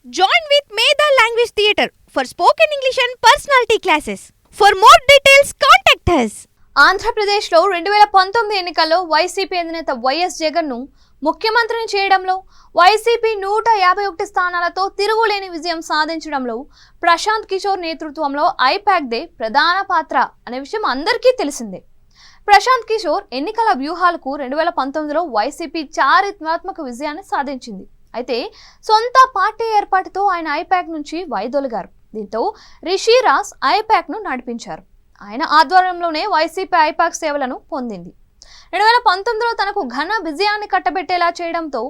Join with Medha Language Theatre for spoken English and personality classes. For more details, contact us. ఆంధ్రప్రదేశ్లో 2019 ఎన్నికల్లో YCP అధినేత YS జగన్ను ముఖ్యమంత్రిని చేయడంలో వైసీపీ 151 స్థానాలతో తిరుగులేని విజయం సాధించడంలో ప్రశాంత్ కిషోర్ నేతృత్వంలో ఐపాక్ దే ప్రధాన పాత్ర అనే విషయం అందరికీ తెలిసిందే. ప్రశాంత్ కిషోర్ ఎన్నికల వ్యూహాలకు 2019లో వైసీపీ చారిత్రాత్మక విజయాన్ని సాధించింది. అయితే సొంత పార్టీ ఏర్పాటుతో ఆయన ఐపాక్ నుంచి వైదొలిగారు. దీంతో రిషి రాస్ ఐపాక్ను నడిపించారు. ఆయన ఆధ్వర్యంలోనే వైసీపీ ఐపాక్ సేవలను పొందింది. 2019లో తనకు ఘన విజయాన్ని కట్టబెట్టేలా చేయడంతో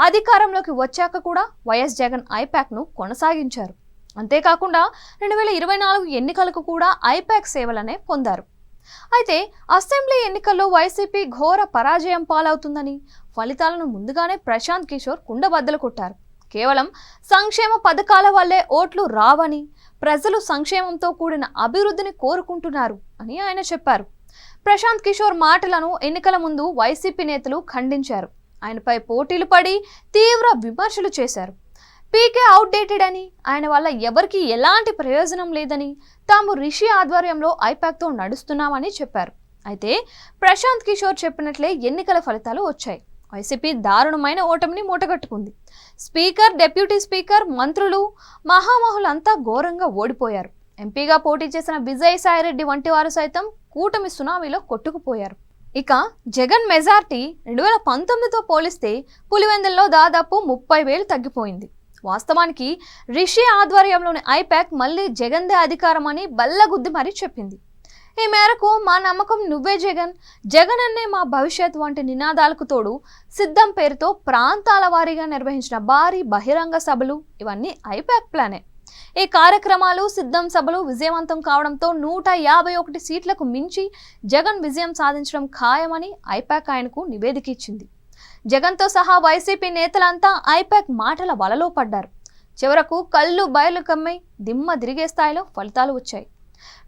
అధికారంలోకి వచ్చాక కూడా వైఎస్ జగన్ ఐపాక్ను కొనసాగించారు. అంతేకాకుండా 2024 ఎన్నికలకు కూడా ఐపాక్ సేవలనే పొందారు. అయితే అసెంబ్లీ ఎన్నికల్లో వైసీపీ ఘోర పరాజయం పాలవుతుందని ఫలితాలను ముందుగానే ప్రశాంత్ కిషోర్ కుండబద్దలు కొట్టారు. కేవలం సంక్షేమ పథకాల వల్లే ఓట్లు రావని, ప్రజలు సంక్షేమంతో కూడిన అభివృద్ధిని కోరుకుంటున్నారు అని ఆయన చెప్పారు. ప్రశాంత్ కిషోర్ మాటలను ఎన్నికల ముందు వైసీపీ నేతలు ఖండించారు. ఆయనపై పోటీలు పడి తీవ్ర విమర్శలు చేశారు. పీకే అవుట్డేటెడ్ అని, ఆయన వల్ల ఎవరికి ఎలాంటి ప్రయోజనం లేదని, తాము రిషి ఆధ్వర్యంలో ఐపాక్తో నడుస్తున్నామని చెప్పారు. అయితే ప్రశాంత్ కిషోర్ చెప్పినట్లే ఎన్నికల ఫలితాలు వచ్చాయి. వైసీపీ దారుణమైన ఓటమిని మూటగట్టుకుంది. స్పీకర్, డిప్యూటీ స్పీకర్, మంత్రులు, మహామహులంతా ఘోరంగా ఓడిపోయారు. ఎంపీగా పోటీ చేసిన విజయసాయిరెడ్డి వంటి వారు సైతం కూటమి సునామీలో కొట్టుకుపోయారు. ఇక జగన్ మెజార్టీ 2019తో పోలిస్తే పులివెందుల్లో దాదాపు 30,000 తగ్గిపోయింది. వాస్తవానికి రిషి ఆధ్వర్యంలోని ఐపాక్ మళ్ళీ జగన్దే అధికారం అని బల్లగుద్ది మరీ చెప్పింది. ఈ మేరకు మా నమ్మకం నువ్వే జగన్, జగన్ అన్నే మా భవిష్యత్ వంటి నినాదాలకు తోడు సిద్ధం పేరుతో ప్రాంతాల వారీగా నిర్వహించిన భారీ బహిరంగ సభలు ఇవన్నీ ఐపాక్ ప్లానే. ఈ కార్యక్రమాలు, సిద్ధం సభలు విజయవంతం కావడంతో 151 సీట్లకు మించి జగన్ విజయం సాధించడం ఖాయమని ఐపాక్ ఆయనకు నివేదిక ఇచ్చింది. జగన్తో సహా వైసీపీ నేతలంతా ఐపాక్ మాటల వలలో పడ్డారు. చివరకు కళ్ళు బయలు కమ్మై దిమ్మ తిరిగే స్థాయిలో ఫలితాలు వచ్చాయి.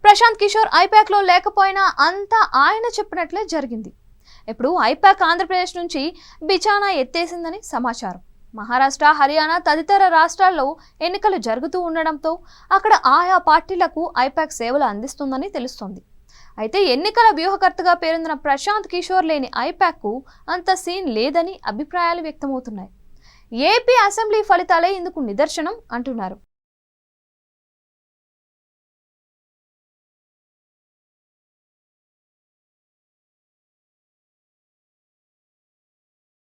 ప్రశాంత్ కిషోర్ ఐపాక్లో లేకపోయినా అంతా ఆయన చెప్పినట్లే జరిగింది. ఇప్పుడు ఐపాక్ ఆంధ్రప్రదేశ్ నుంచి బిచానా ఎత్తేసిందని సమాచారం. మహారాష్ట్ర, హర్యానా తదితర రాష్ట్రాల్లో ఎన్నికలు జరుగుతూ ఉండడంతో అక్కడ ఆయా పార్టీలకు ఐపాక్ సేవలు అందిస్తుందని తెలుస్తోంది. అయితే ఎన్నికల వ్యూహకర్తగా పేరొందిన ప్రశాంత్ కిషోర్ లేని ఐపాక్కు అంత సీన్ లేదని అభిప్రాయాలు వ్యక్తమవుతున్నాయి. ఏపీ అసెంబ్లీ ఫలితాలే ఇందుకు నిదర్శనం అంటున్నారు.